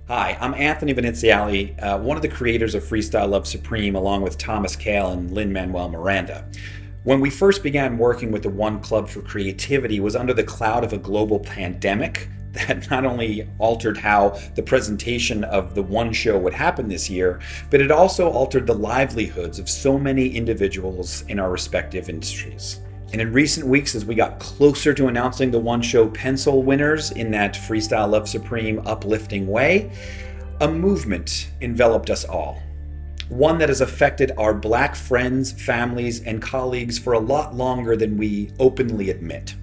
Hi, I'm Anthony Viniziali, one of the creators of Freestyle Love Supreme, along with Thomas Kail and Lin-Manuel Miranda. When we first began working with the One Club for Creativity, it was under the cloud of a global pandemic that not only altered how the presentation of the One Show would happen this year, but it also altered the livelihoods of so many individuals in our respective industries. And in recent weeks, as we got closer to announcing the One Show pencil winners in that Freestyle Love Supreme uplifting way, a movement enveloped us all. One that has affected our Black friends, families, and colleagues for a lot longer than we openly admit.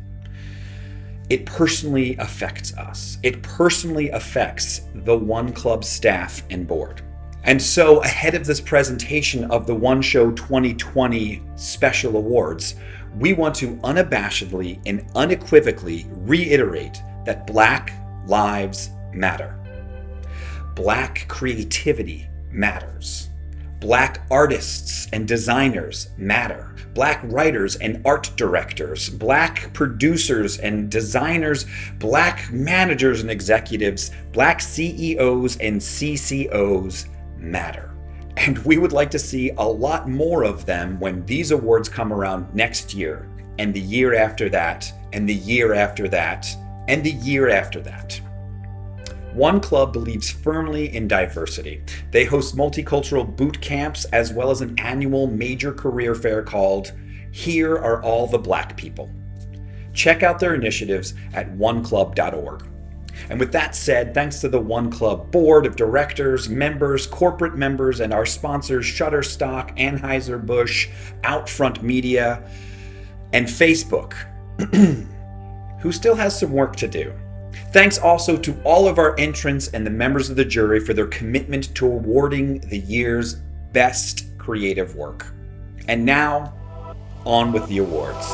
It personally affects us. It personally affects the One Club staff and board. And so, ahead of this presentation of the One Show 2020 Special Awards, we want to unabashedly and unequivocally reiterate that Black lives matter. Black creativity matters. Black artists and designers matter. Black writers and art directors, Black producers and designers, Black managers and executives, Black CEOs and CCOs matter. And we would like to see a lot more of them when these awards come around next year, and the year after that, and the year after that, and the year after that. One Club believes firmly in diversity. They host multicultural boot camps as well as an annual major career fair called Here Are All the Black People. Check out their initiatives at oneclub.org. And with that said, thanks to the One Club board of directors, members, corporate members, and our sponsors Shutterstock, Anheuser-Busch, Outfront Media, and Facebook, who still has some work to do. Thanks also to all of our entrants and the members of the jury for their commitment to awarding the year's best creative work. And now, on with the awards.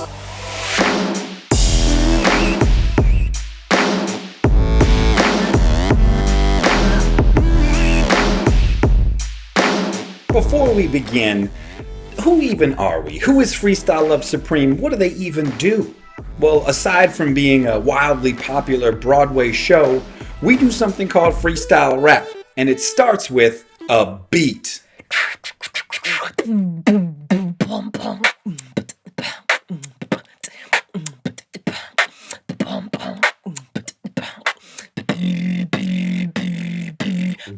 Before we begin, who even are we? Who is Freestyle Love Supreme? What do they even do? Well, aside from being a wildly popular Broadway show, we do something called freestyle rap, and it starts with a beat.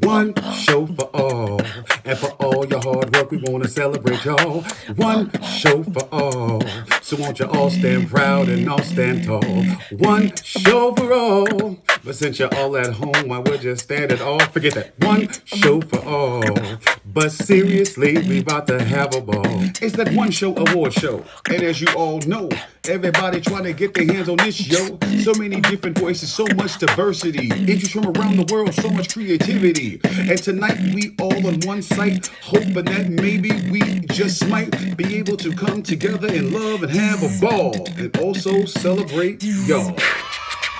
One show for all, and for all your hard work, we want to celebrate y'all. One show for all, so won't you all stand proud and all stand tall. One show for all, but since you're all at home, why would you stand at all? Forget that. One show for all, but seriously, we about to have a ball. It's that One Show award show, and as you all know, everybody trying to get their hands on this show. So many different voices, so much diversity, interest from around the world, so much creativity. And tonight we all on one site, hoping that maybe we just might be able to come together and love and have a ball, and also celebrate y'all.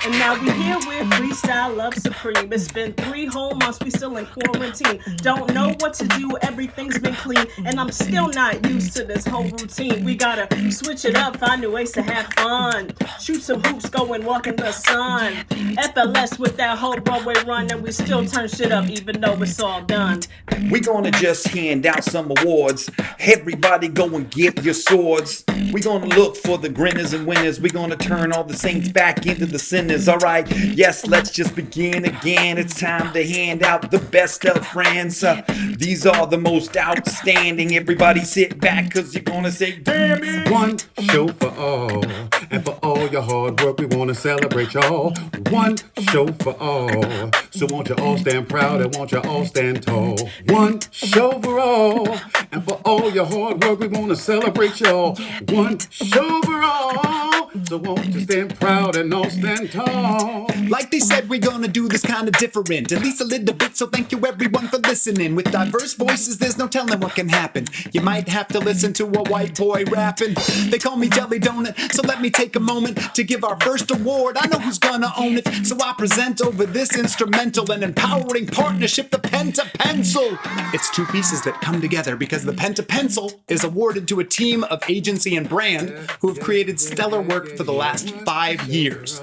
And now we here with Freestyle Love Supreme. It's been 3 whole months, we still in quarantine. Don't know what to do, everything's been clean. And I'm still not used to this whole routine. We gotta switch it up, find new ways to have fun. Shoot some hoops, go and walk in the sun. FLS with that whole Broadway run, and we still turn shit up even though it's all done. We gonna just hand out some awards. Everybody go and get your swords. We gonna look for the grinners and winners. We gonna turn all the saints back into the sinners. Alright, yes, let's just begin again. It's time to hand out the best of friends. These are the most outstanding. Everybody sit back, cause you're gonna say, damn it. One show for all, and for all your hard work, we wanna celebrate y'all. One show for all, so won't you all stand proud and won't you all stand tall. One show for all, and for all your hard work, we wanna celebrate y'all. One show for all, so won't you stand proud and all stand tall. Like they said, we're gonna do this kind of different, at least a little bit, so thank you everyone for listening. With diverse voices, there's no telling what can happen. You might have to listen to a white boy rapping. They call me Jelly Donut, so let me take a moment to give our first award. I know who's gonna own it, so I present over this instrumental and empowering partnership, the Pentapencil. It's two pieces that come together because the Pentapencil is awarded to a team of agency and brand who have created stellar work for the last 5 years.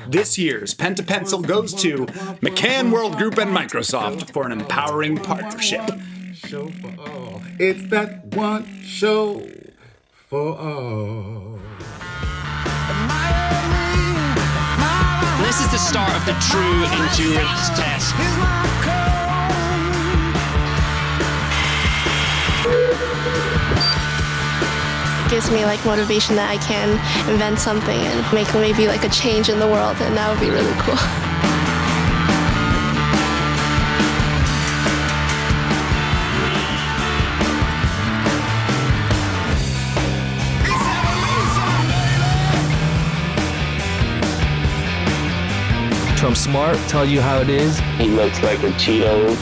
This year's Pentapencil goes to McCann World Group and Microsoft for an empowering partnership. Show for all. It's that one show for all. This is the start of the true endurance test. It gives me like motivation that I can invent something and make maybe like a change in the world, and that would be really cool. Trump Smart, tell you how it is. He looks like a Cheeto.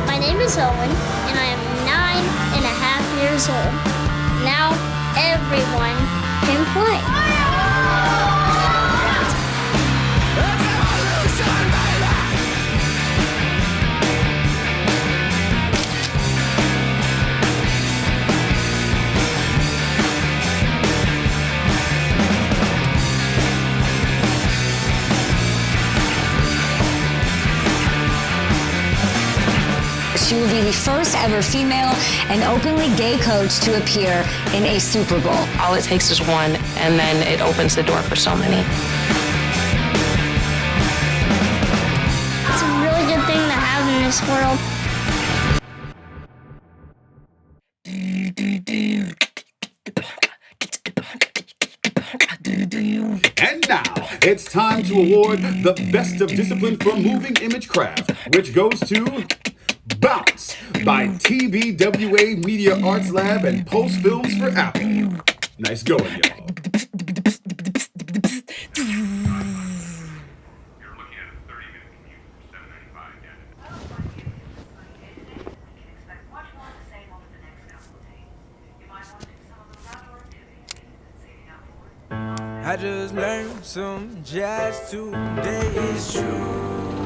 My name is Owen, and I am 9.5 years old. Now everyone can play. She will be the first ever female and openly gay coach to appear in a Super Bowl. All it takes is one, and then it opens the door for so many. It's a really good thing to have in this world. And now, it's time to award the Best of Discipline for Moving Image Craft, which goes to Bounce by TBWA Media Arts Lab and Post Films for Apple. Nice going, y'all. I just learned some jazz today, it's true.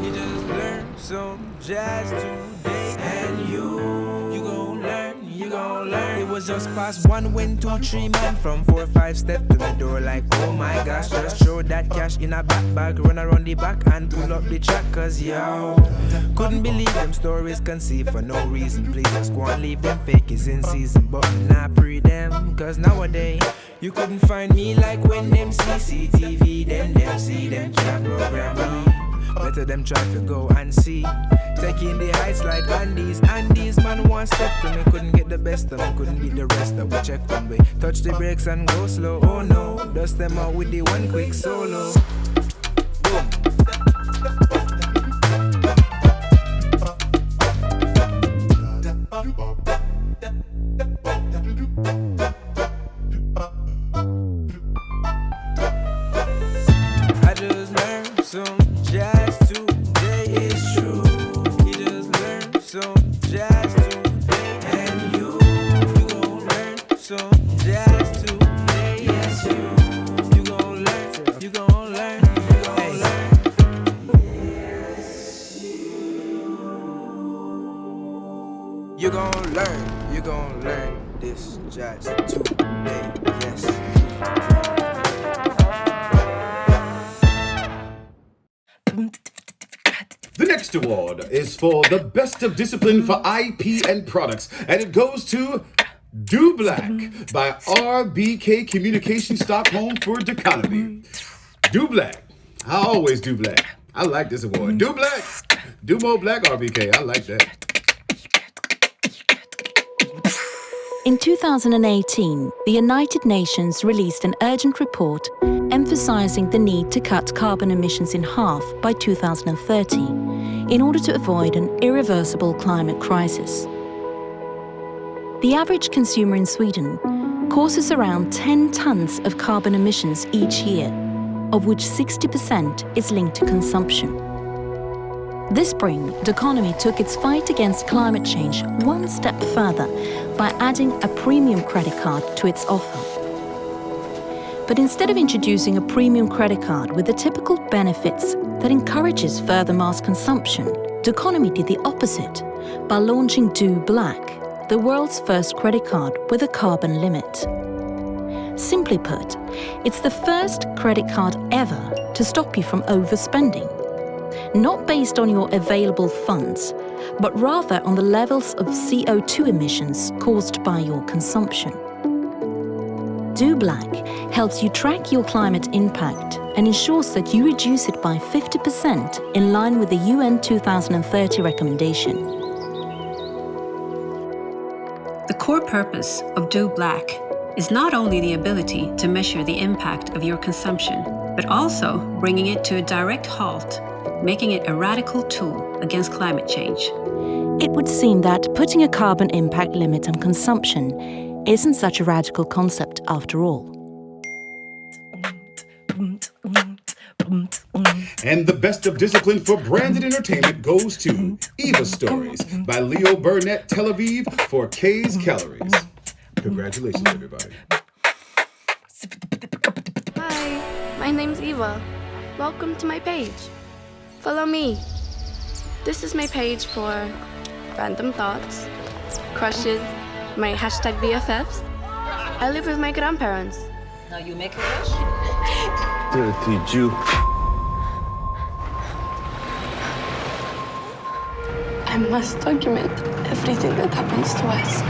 You just learned some jazz today, and you gon' learn, you gon' learn. It was just past 1 when 2, 3 man from 4, 5 step to the door like, oh my gosh, just throw that cash in a back bag, run around the back and pull up the track, cause yo, couldn't believe them stories conceived for no reason. Please just go and leave them fake is in season, but not pre them, cause nowadays you couldn't find me like when them CCTV, them see them can't program me. Better them try to go and see. Taking the heights like Andes man one step to me. Couldn't get the best of me, couldn't beat the rest of we check one way. Touch the brakes and go slow, oh no. Dust them out with the one quick solo. Boom. You gon' learn this jazz today, yes. The next award is for the Best of Discipline for IP and Products, and it goes to Do Black by RBK Communication Stockholm for Deconomy. Do Black. I always do black. I like this award. Do black. Do more black, RBK. I like that. In 2018, the United Nations released an urgent report emphasizing the need to cut carbon emissions in half by 2030 in order to avoid an irreversible climate crisis. The average consumer in Sweden causes around 10 tons of carbon emissions each year, of which 60% is linked to consumption. This spring, Deconomy took its fight against climate change one step further by adding a premium credit card to its offer. But instead of introducing a premium credit card with the typical benefits that encourages further mass consumption, Doconomy did the opposite by launching Do Black, the world's first credit card with a carbon limit. Simply put, it's the first credit card ever to stop you from overspending, not based on your available funds, but rather on the levels of CO2 emissions caused by your consumption. Do Black helps you track your climate impact and ensures that you reduce it by 50% in line with the UN 2030 recommendation. The core purpose of Do Black is not only the ability to measure the impact of your consumption, but also bringing it to a direct halt, making it a radical tool against climate change. It would seem that putting a carbon impact limit on consumption isn't such a radical concept after all. And the best of discipline for branded entertainment goes to Eva Stories by Leo Burnett, Tel Aviv, for K's Calories. Congratulations, everybody. Hi, my name's Eva. Welcome to my page. Follow me. This is my page for random thoughts, crushes, my hashtag BFFs. I live with my grandparents. Now you make a wish? Dirty Jew. I must document everything that happens to us.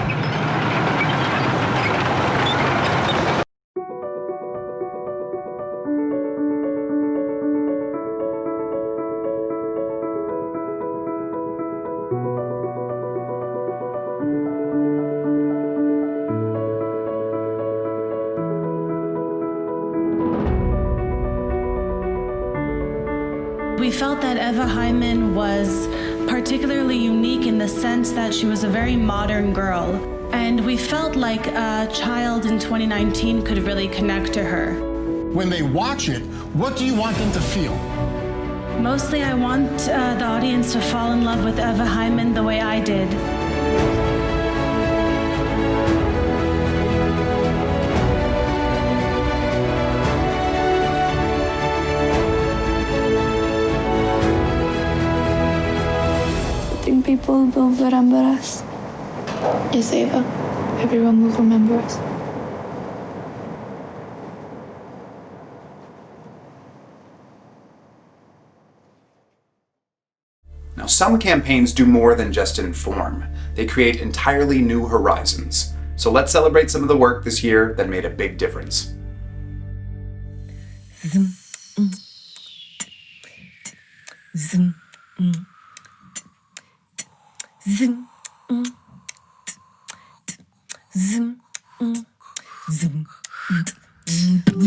We felt that Eva Hyman was particularly unique in the sense that she was a very modern girl. And we felt like a child in 2019 could really connect to her. When they watch it, what do you want them to feel? Mostly I want the audience to fall in love with Eva Hyman the way I did. People will remember us. Yes, Eva. Everyone will remember us. Now, some campaigns do more than just inform. They create entirely new horizons. So let's celebrate some of the work this year that made a big difference.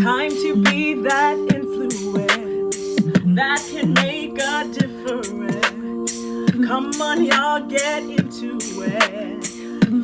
Time to be that influence that can make a difference. Come on, y'all, get into it.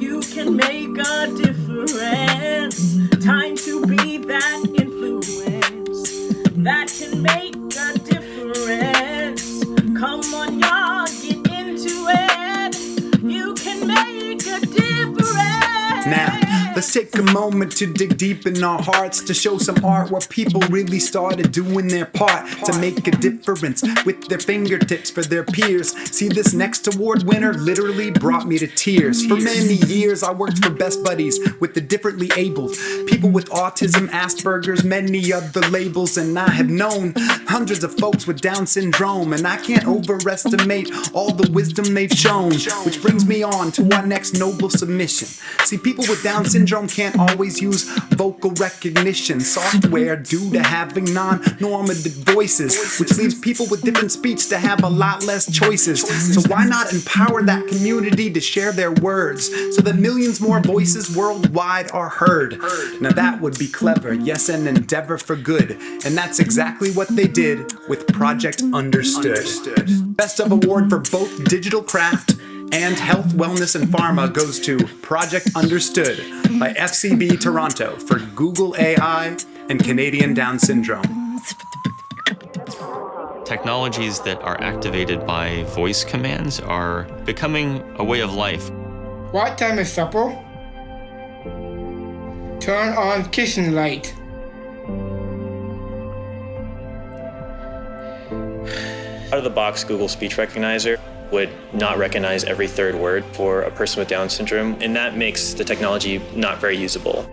You can make a difference. Time to be that influence that can make a difference. Come on, y'all, get into it. You can make a difference. Now, let's take a moment to dig deep in our hearts, to show some art where people really started doing their part to make a difference with their fingertips for their peers. See, this next award winner literally brought me to tears. For many years I worked for Best Buddies with the differently abled, people with autism, Asperger's, many other labels, and I have known hundreds of folks with Down syndrome, and I can't overestimate all the wisdom they've shown, which brings me on to our next noble submission. See, people with Down syndrome can't always use vocal recognition software due to having non-normative voices, which leaves people with different speech to have a lot less choices. So why not empower that community to share their words so that millions more voices worldwide are heard? Now that would be clever, yes, an endeavor for good, and that's exactly what they did with Project Understood. Best of award for both digital craft and health, wellness, and pharma goes to Project Understood by FCB Toronto for Google AI and Canadian Down syndrome. Technologies that are activated by voice commands are becoming a way of life. What time is supper? Turn on kitchen light. Out of the box, Google Speech Recognizer would not recognize every third word for a person with Down syndrome, and that makes the technology not very usable.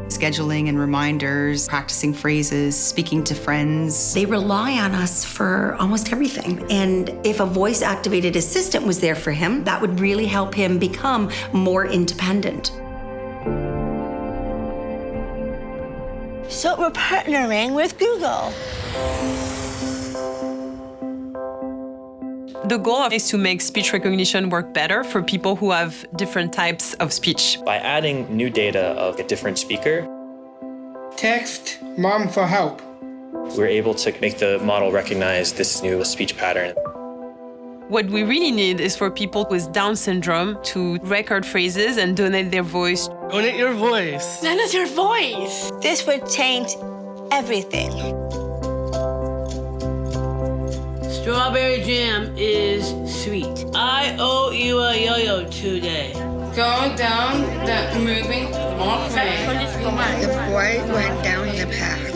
Scheduling and reminders, practicing phrases, speaking to friends. They rely on us for almost everything. And if a voice-activated assistant was there for him, that would really help him become more independent. So we're partnering with Google. The goal is to make speech recognition work better for people who have different types of speech. By adding new data of a different speaker, text mom for help. We're able to make the model recognize this new speech pattern. What we really need is for people with Down syndrome to record phrases and donate their voice. Donate your voice. Donate your voice. This would change everything. Strawberry jam is sweet. I owe you a yo-yo today. Going down the moving walkway. The boy went down the path.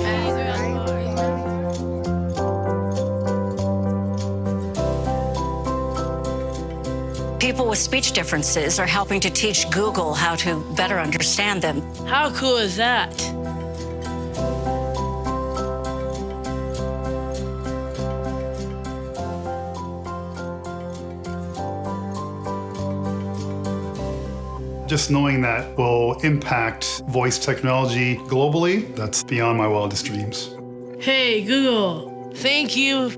People with speech differences are helping to teach Google how to better understand them. How cool is that? Just knowing that will impact voice technology globally, that's beyond my wildest dreams. Hey, Google, thank you.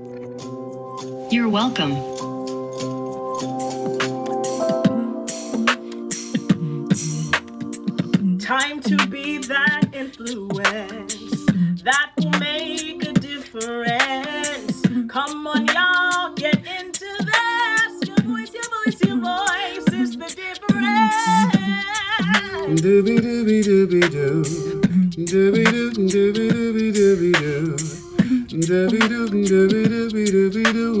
You're welcome. Time to be that influence that will make a difference. Come on, y'all, get into this. Your voice, your voice, your voice is the difference. Doobie doobie doobie doo, doobie doobie doobie doobie doobie doo, doobie doobie doobie doobie doobie doo.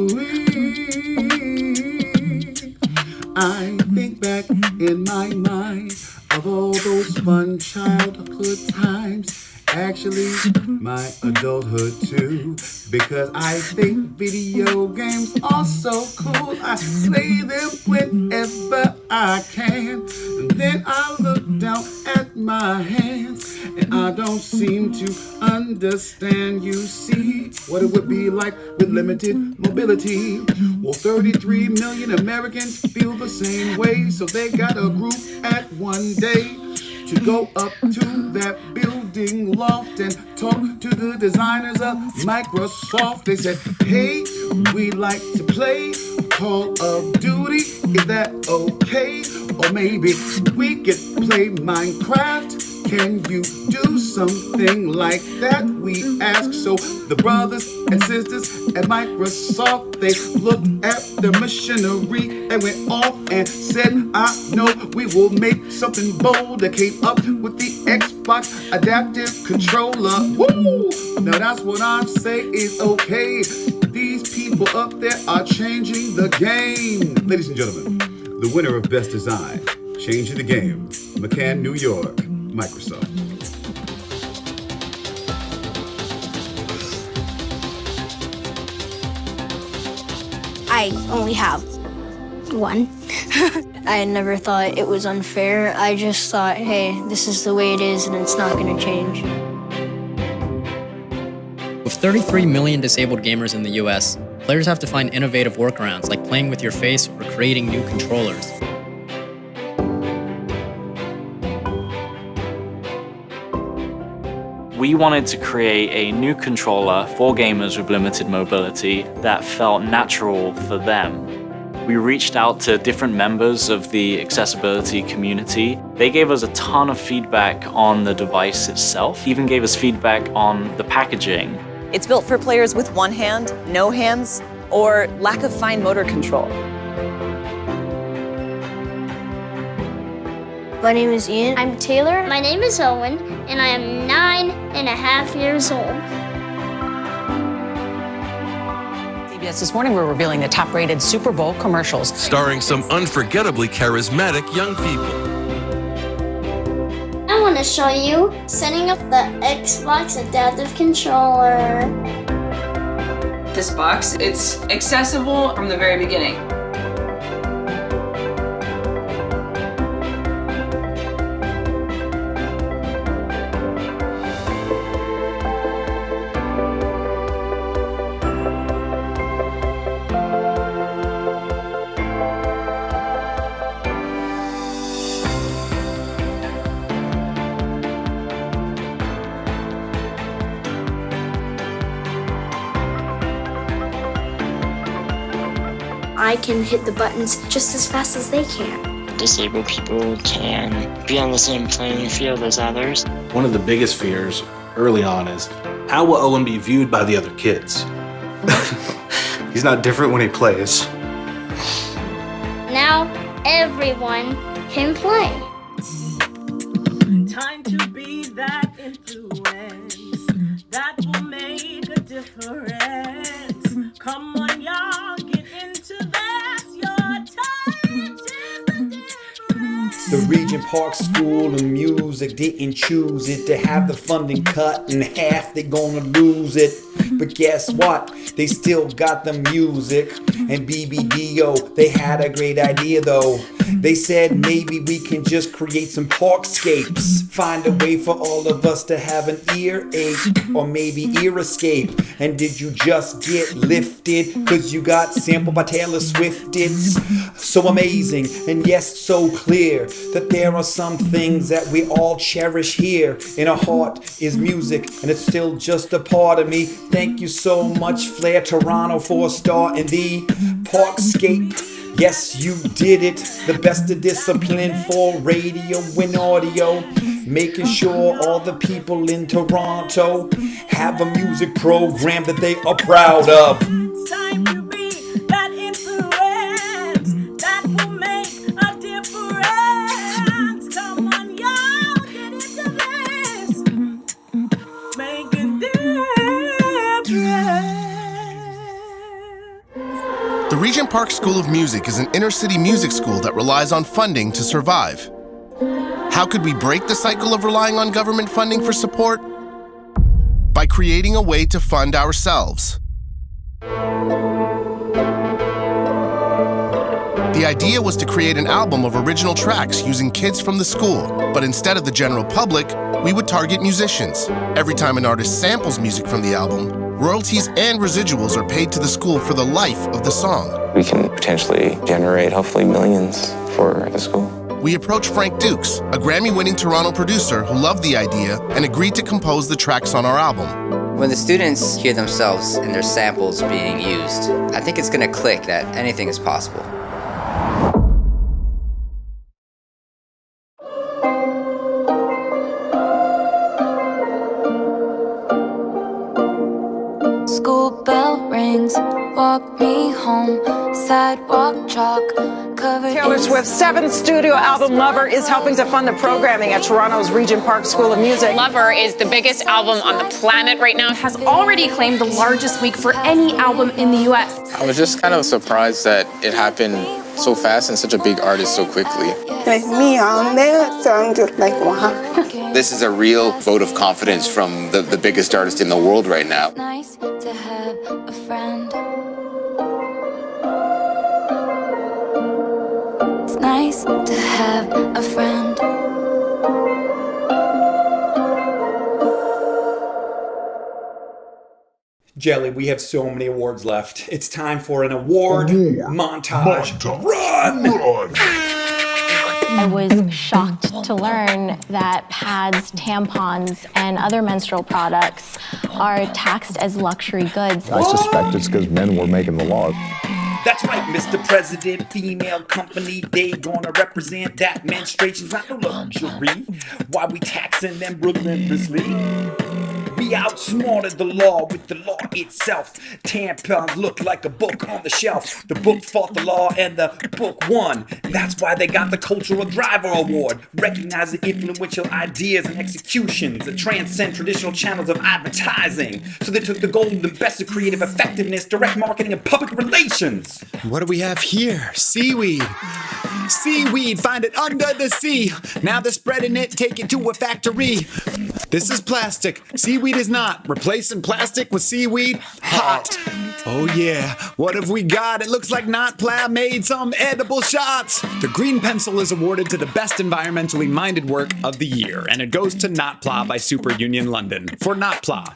I think back in my mind of all those fun childhood times. Actually, my adulthood too, because I think video games are so cool. I play them whenever I can, and then I look down at my hands, and I don't seem to understand. You see what it would be like with limited mobility. Well, 33 million Americans feel the same way, so they got a group at one day to go up to that building loft and talk to the designers of Microsoft. They said, hey, we'd like to play Call of Duty. Is that okay? Or maybe we could play Minecraft. Can you do something like that? We asked. So the brothers and sisters at Microsoft, they looked at the machinery and went off and said, I know we will make something bold. They came up with the Xbox Adaptive Controller. Woo! Now that's what I say is okay. These people up there are changing the game. Ladies and gentlemen, the winner of Best Design, changing the game, McCann, New York, Microsoft. I only have one. I never thought it was unfair. I just thought, hey, this is the way it is and it's not going to change. With 33 million disabled gamers in the US, players have to find innovative workarounds like playing with your face or creating new controllers. We wanted to create a new controller for gamers with limited mobility that felt natural for them. We reached out to different members of the accessibility community. They gave us a ton of feedback on the device itself, even gave us feedback on the packaging. It's built for players with one hand, no hands, or lack of fine motor control. My name is Ian. I'm Taylor. My name is Owen, and I am 9.5 years old. CBS This Morning, we're revealing the top-rated Super Bowl commercials. Starring some unforgettably charismatic young people. I want to show you setting up the Xbox Adaptive Controller. This box, it's accessible from the very beginning. I can hit the buttons just as fast as they can. Disabled people can be on the same playing field as others. One of the biggest fears early on is, how will Owen be viewed by the other kids? He's not different when he plays. Now everyone can play. Time to be that influence that will make a difference. Come on, y'all, get into this. Your time is the difference. The Regent Park School of Music didn't choose it to have the funding cut in half. They gonna lose it. But guess what? They still got the music. And BBDO, they had a great idea though. They said maybe we can just create some parkscapes. Find a way for all of us to have an earache or maybe ear escape. And did you just get lifted? Cause you got sampled by Taylor Swift. It's so amazing and yes, so clear that there are some things that we all cherish here. In our heart is music and it's still just a part of me. Thank you so much, Flair Toronto, for a star in the Parkscape. Yes, you did it. The best of discipline for radio and audio. Making sure all the people in Toronto have a music program that they are proud of. Time to be that influence that will make a difference. Come on, y'all, get into this. Make a difference. The Regent Park School of Music is an inner-city music school that relies on funding to survive. How could we break the cycle of relying on government funding for support? By creating a way to fund ourselves. The idea was to create an album of original tracks using kids from the school, but instead of the general public, we would target musicians. Every time an artist samples music from the album, royalties and residuals are paid to the school for the life of the song. We can potentially generate hopefully millions for the school. We approached Frank Dukes, a Grammy-winning Toronto producer who loved the idea and agreed to compose the tracks on our album. When the students hear themselves and their samples being used, I think it's going to click that anything is possible. School bell rings, walk me home, sidewalk chalk, covered Taylor Swift's seventh studio album, Lover, is helping to fund the programming at Toronto's Regent Park School of Music. Lover is the biggest album on the planet right now. It has already claimed the largest week for any album in the US. I was just kind of surprised that it happened so fast and such a big artist so quickly. Like me on there, so I'm just like, wow. This is a real vote of confidence from the biggest artist in the world right now. Nice to have a friend. It's nice to have a friend. Jelly, we have so many awards left. It's time for an award montage. Run! I was shocked to learn that pads, tampons, and other menstrual products are taxed as luxury goods. I suspect it's because men were making the laws. That's right, Mr. President, female company, they gonna represent that menstruation's not no luxury. Why we taxing them relentlessly? We outsmarted the law with the law itself. Tampons look like a book on the shelf. The book fought the law and the book won. That's why they got the Cultural Driver Award, recognizing influential ideas and executions that transcend traditional channels of advertising. So they took the gold and best of creative effectiveness, direct marketing, and public relations. What do we have here? Seaweed. Seaweed, find it under the sea. Now they're spreading it, take it to a factory. This is plastic, seaweed is not. Replacing plastic with seaweed, hot. Oh yeah, what have we got? It looks like Notpla made some edible shots. The green pencil is awarded to the best environmentally minded work of the year, and it goes to Notpla by Super Union London. For Notpla.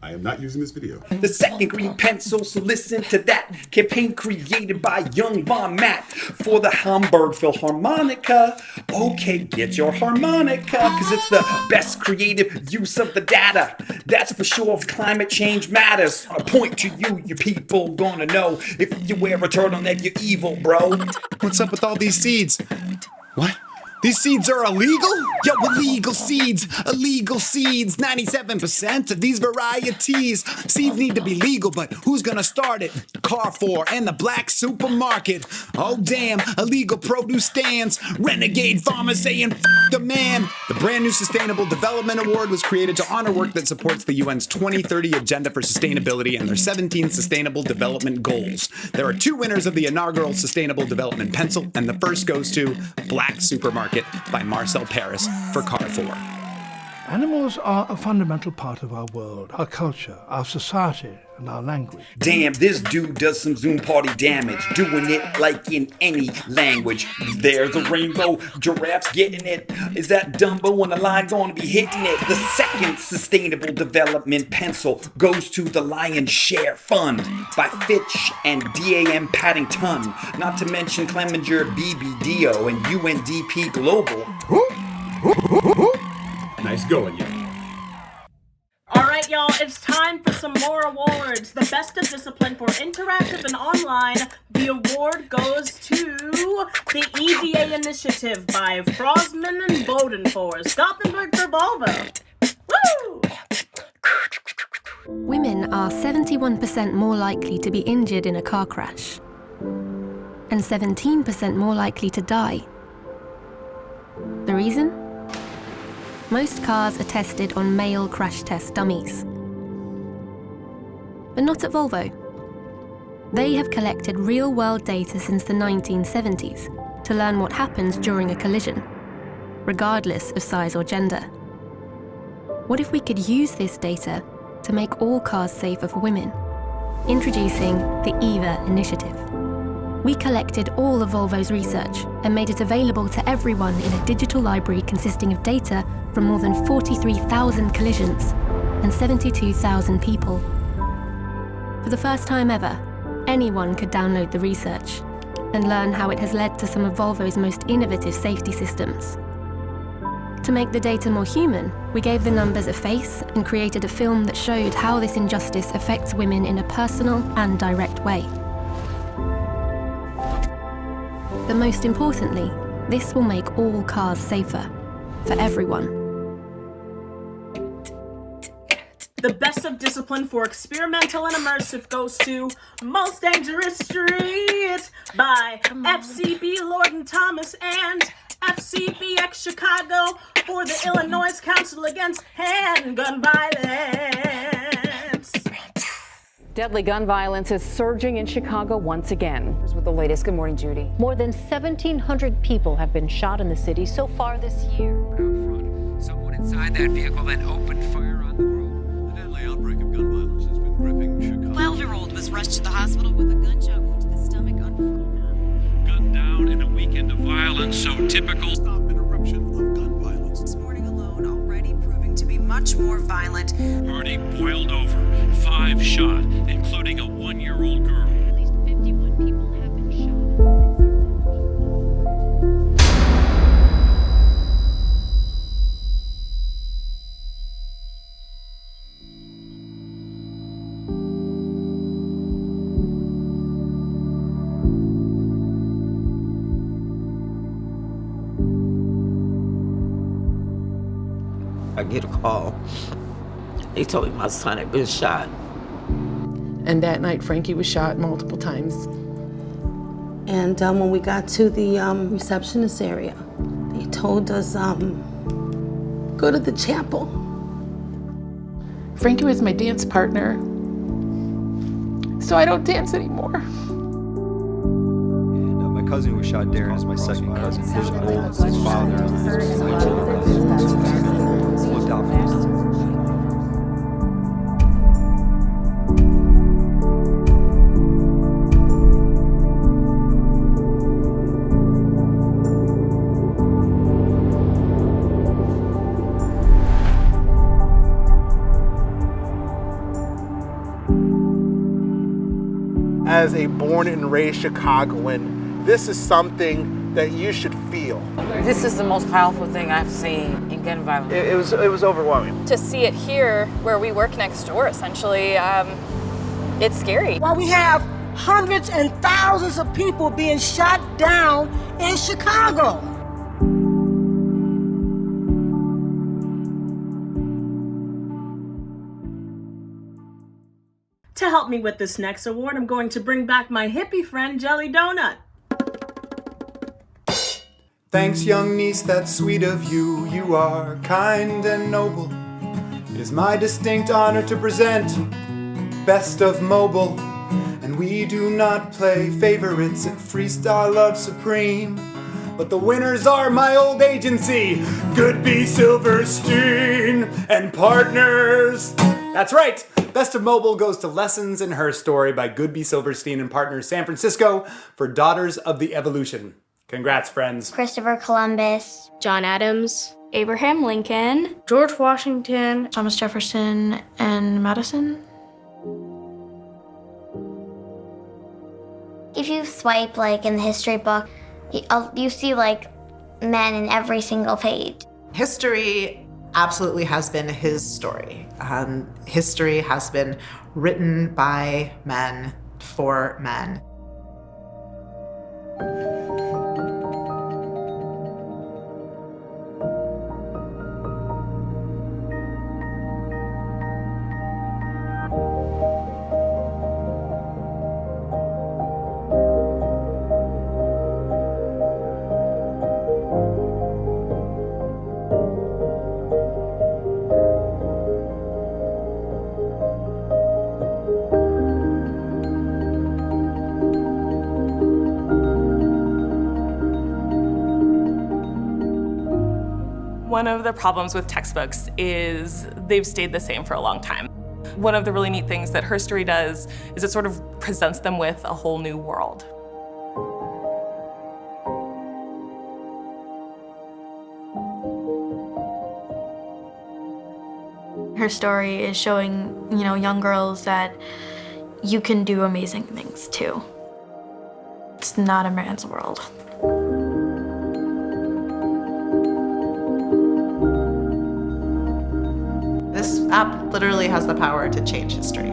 I am not using this video. The second green pencil, so listen to that. Campaign created by Young Von Matt for the Hamburg Philharmonica. Okay, get your harmonica, cause it's the best creative use of the data. That's for sure if climate change matters. I point to you, you people gonna know. If you wear a turtleneck, you're evil, bro. What's up with all these seeds? What? These seeds are illegal? Yo, illegal seeds, 97% of these varieties. Seeds need to be legal, but who's gonna start it? Carrefour and the black supermarket. Oh damn, illegal produce stands. Renegade farmers saying, F the man. The brand new Sustainable Development Award was created to honor work that supports the UN's 2030 Agenda for Sustainability and their 17 Sustainable Development Goals. There are 2 winners of the inaugural Sustainable Development Pencil, and the first goes to Black Supermarket by Marcel Paris for Carrefour. Animals are a fundamental part of our world, our culture, our society, and our language. Damn, this dude does some Zoom party damage, doing it like in any language. There's a rainbow, giraffes getting it. Is that Dumbo on the line gonna be hitting it? The second Sustainable Development Pencil goes to the Lion's Share Fund by Fitch and DAM Paddington, not to mention Clemenger, BBDO, and UNDP Global. Nice going, yo. Alright, y'all, it's time for some more awards. The best of discipline for interactive and online. The award goes to the EVA Initiative by Frosman and Bodenfors. Gothenburg for Volvo. Woo! Women are 71% more likely to be injured in a car crash and 17% more likely to die. The reason? Most cars are tested on male crash test dummies. But not at Volvo. They have collected real-world data since the 1970s to learn what happens during a collision, regardless of size or gender. What if we could use this data to make all cars safer for women? Introducing the EVA Initiative. We collected all of Volvo's research and made it available to everyone in a digital library consisting of data from more than 43,000 collisions and 72,000 people. For the first time ever, anyone could download the research and learn how it has led to some of Volvo's most innovative safety systems. To make the data more human, we gave the numbers a face and created a film that showed how this injustice affects women in a personal and direct way. But most importantly, this will make all cars safer, for everyone. The best of discipline for experimental and immersive goes to Most Dangerous Street by FCB Lord & Thomas and FCBX Chicago for the Illinois Council Against Handgun Violence. Deadly gun violence is surging in Chicago once again. With the latest, good morning, Judy. More than 1,700 people have been shot in the city so far this year. Someone inside that vehicle then opened fire on the road. The deadly outbreak of gun violence has been gripping Chicago. 12-year-old was rushed to the hospital with a gunshot wound to the stomach on Friday. Gunned down in a weekend of violence so typical. Stop an eruption of gun violence. This morning alone, already proving to be much more violent. Party boiled over. 5 shot, including a 1-year-old girl. At least 51 people have been shot. I get a call. They told me my son had been shot. And that night, Frankie was shot multiple times. And when we got to the receptionist area, they told us, go to the chapel. Frankie was my dance partner, so I don't dance anymore. And my cousin who was shot, Darren, is my second cousin. His old father looked out for me. As a born and raised Chicagoan, this is something that you should feel. This is the most powerful thing I've seen in gun violence. It was overwhelming. To see it here, where we work next door, essentially, it's scary. While we have hundreds and thousands of people being shot down in Chicago. To help me with this next award, I'm going to bring back my hippie friend, Jelly Donut. Thanks, young niece, that's sweet of you. You are kind and noble. It is my distinct honor to present Best of Mobile. And we do not play favorites at Freestyle Love Supreme. But the winners are my old agency, Goodby Silverstein and Partners. That's right. Best of Mobile goes to Lessons in Her Story by Goodby Silverstein and Partners San Francisco for Daughters of the Evolution. Congrats, friends. Christopher Columbus, John Adams, Abraham Lincoln, George Washington, Thomas Jefferson, and Madison. If you swipe like in the history book, you see like men in every single page. History absolutely has been his story. History has been written by men for men. One of the problems with textbooks is they've stayed the same for a long time. One of the really neat things that Her Story does is it sort of presents them with a whole new world. Her story is showing, young girls that you can do amazing things too. It's not a man's world. This app literally has the power to change history.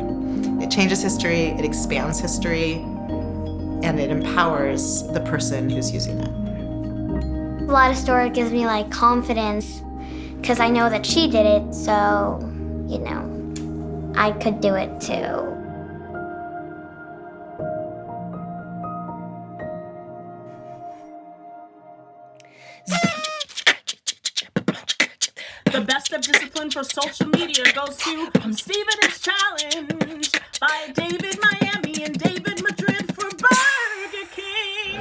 It changes history, it expands history, and it empowers the person who's using it. A lot of story gives me confidence because I know that she did it, so, I could do it too. The best of discipline for social media goes to Stevenage Challenge by David Miami and David Madrid for Burger King.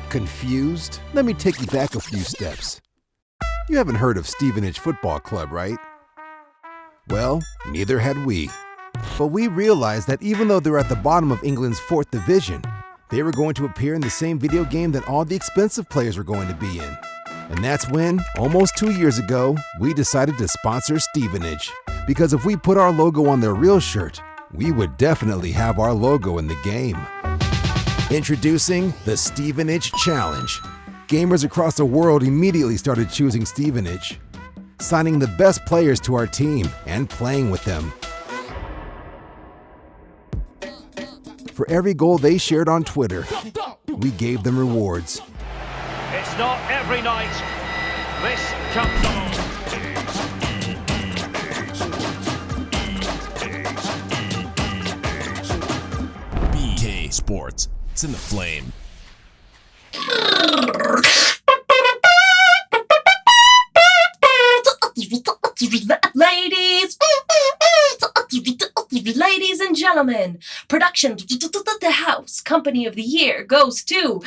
Confused? Let me take you back a few steps. You haven't heard of Stevenage Football Club, right? Well, neither had we. But we realized that even though they're at the bottom of England's 4th division, they were going to appear in the same video game that all the expensive players were going to be in. And that's when, almost 2 years ago, we decided to sponsor Stevenage. Because if we put our logo on their real shirt, we would definitely have our logo in the game. Introducing the Stevenage Challenge. Gamers across the world immediately started choosing Stevenage, signing the best players to our team and playing with them. For every goal they shared on Twitter, we gave them rewards. It's not every night this comes on. BK Sports. It's in the flame. Ladies and gentlemen, production The House Company of the Year goes to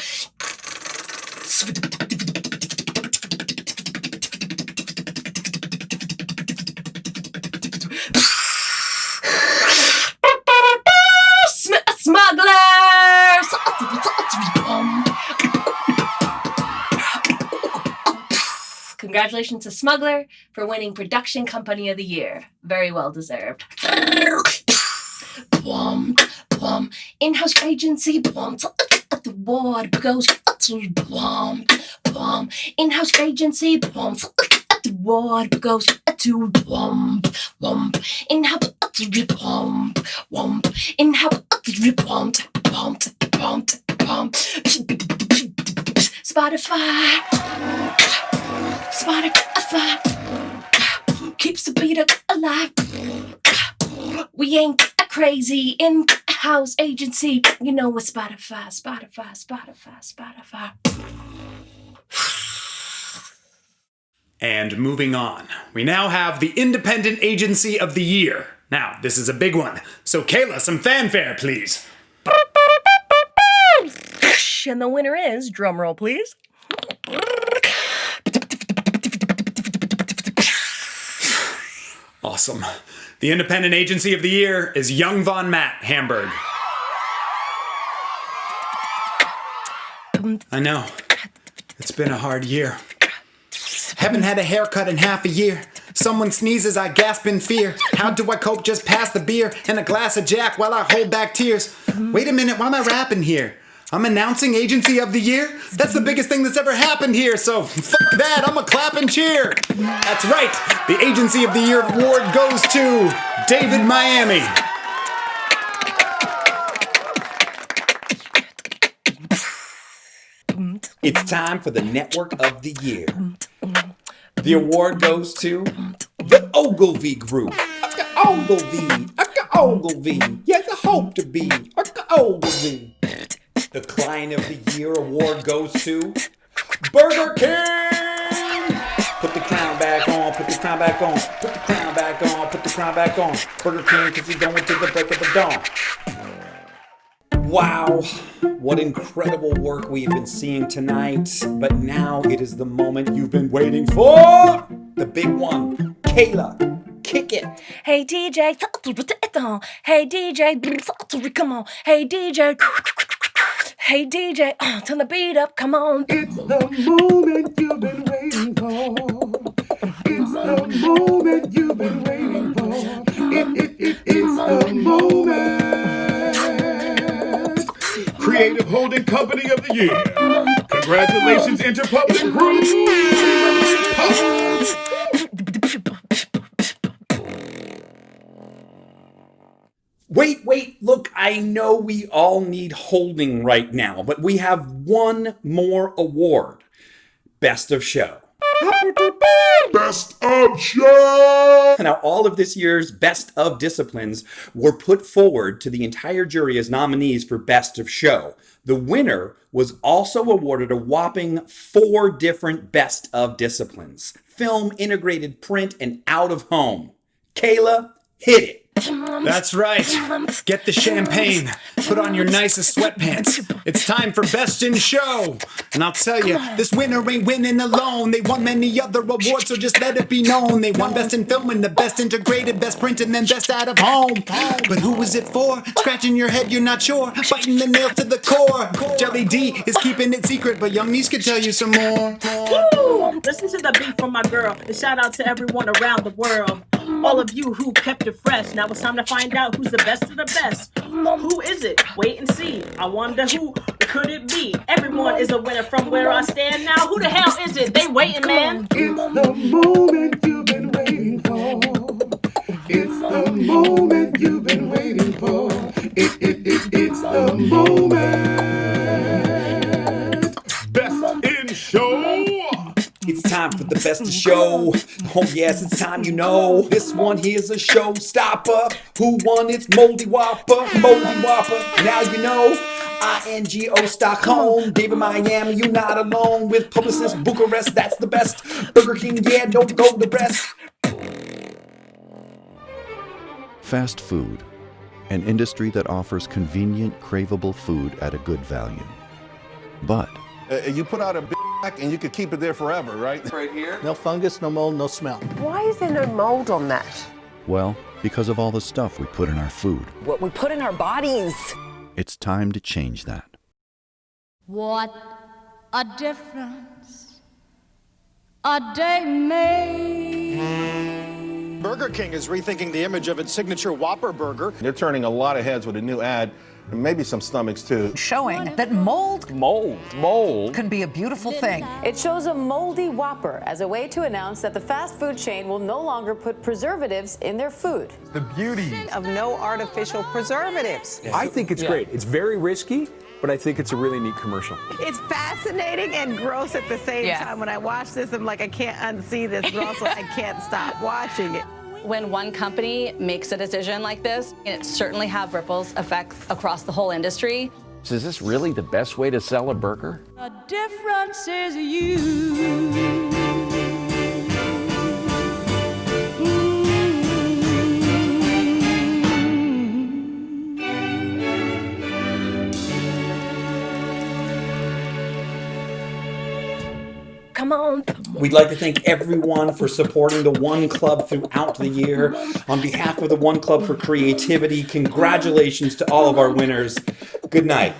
Smugglers! Congratulations to Smuggler for winning Production Company of the Year. Very well deserved. In-house agency. The award goes to in-house agency. The award goes to in-house Spotify keeps the beat alive. We ain't crazy in-house agency. You know what Spotify. And moving on, we now have the Independent Agency of the Year. Now, this is a big one. So Kayla, some fanfare, please. And the winner is, drumroll please, Awesome. The Independent Agency of the Year is Young Von Matt Hamburg. I know. It's been a hard year. Haven't had a haircut in half a year. Someone sneezes, I gasp in fear. How do I cope? Just pass the beer and a glass of Jack while I hold back tears. Wait a minute, why am I rapping here? I'm announcing Agency of the Year? That's the biggest thing that's ever happened here, so fuck that, I'm a clap and cheer. That's right, the Agency of the Year award goes to David Miami. It's time for the Network of the Year. The award goes to the Ogilvy Group. Ogilvy. Yes, I hope to be Ogilvy. The Client of the Year award goes to Burger King. Put the crown back on, put the crown back on, put the crown back on, put the crown back on. Burger King, cause he's going to the break of the dawn. Wow, what incredible work we've been seeing tonight. But now it is the moment you've been waiting for. The big one. Kayla, kick it. Hey DJ, hey DJ, come on. Hey DJ, hey DJ, turn the beat up, come on. It's the moment you've been waiting for. It's the moment you've been waiting for. It's the moment. Creative Holding Company of the Year. Congratulations, Interpublic Group. Wait, look, I know we all need holding right now, but we have one more award. Best of Show. Best of Show! Now, all of this year's Best of Disciplines were put forward to the entire jury as nominees for Best of Show. The winner was also awarded a whopping 4 different Best of Disciplines: film, integrated print, and out of home. Kayla, hit it. That's right. Get the champagne. Put on your nicest sweatpants. It's time for Best in Show. And I'll tell you, this winner ain't winning alone. They won many other awards, so just let it be known. They won Best in Film and the Best Integrated, Best Print, and then Best Out of Home. But who was it for? Scratching your head, you're not sure. Biting the nail to the core. Jelly D is keeping it secret, but Young Niece can tell you some more. Woo! Listen to the beat from my girl. And shout out to everyone around the world. All of you who kept it fresh. Now it's time to find out who's the best of the best. Who is it? Wait and see. I wonder who could it be? Everyone is a winner from where I stand now. Who the hell is it? They waiting, man. It's the moment you've been waiting for. It's the moment you've been waiting for. It's the moment. Best in Show. It's time for the Best of Show. Oh yes, it's time, you know. This one here's a showstopper. Who won? It's Moldy Whopper. Now you know. INGO Stockholm. David Miami, you not alone. With Publicis Bucharest, that's the best. Burger King, yeah, don't go the rest. Fast food. an industry that offers convenient, craveable food at a good value. But you put out a big and you could keep it there forever, right? Right here. No fungus, no mold, no smell. Why is there no mold on that? well, because of all the stuff we put in our food. What we put in our bodies. It's time to change that. What a difference a day made. Burger King is rethinking the image of its signature Whopper burger. They're turning a lot of heads with a new ad, and maybe some stomachs too. Showing that mold can be a beautiful thing. It shows a moldy Whopper as a way to announce that the fast food chain will no longer put preservatives in their food. The beauty of no artificial preservatives. I think it's great. It's very risky, but I think it's a really neat commercial. It's fascinating and gross at the same time. When I watch this, I'm like, I can't unsee this, but also I can't stop watching it. When one company makes a decision like this, it certainly have ripples effects across the whole industry. So is this really the best way to sell a burger? The difference is you. Come on. We'd like to thank everyone for supporting the One Club throughout the year. On behalf of the One Club for Creativity, congratulations to all of our winners. Good night.